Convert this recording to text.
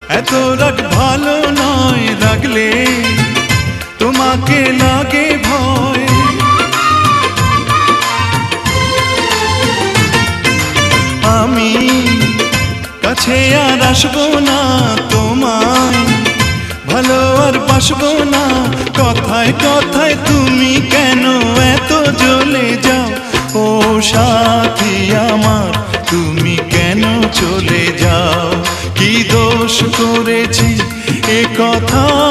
এত রাগ ভালো নয়, রাগলে তোমাকে লাগে ভয়। আমি কাছে আর আসবো না, তোমায় ভালো আর বাসবো না। কথায় কথায় তুমি কেন এত জ্বলে যাও? ও সাথী আমার, তুমি কেন চলে যাও? কি দোষ করেছি এ কথা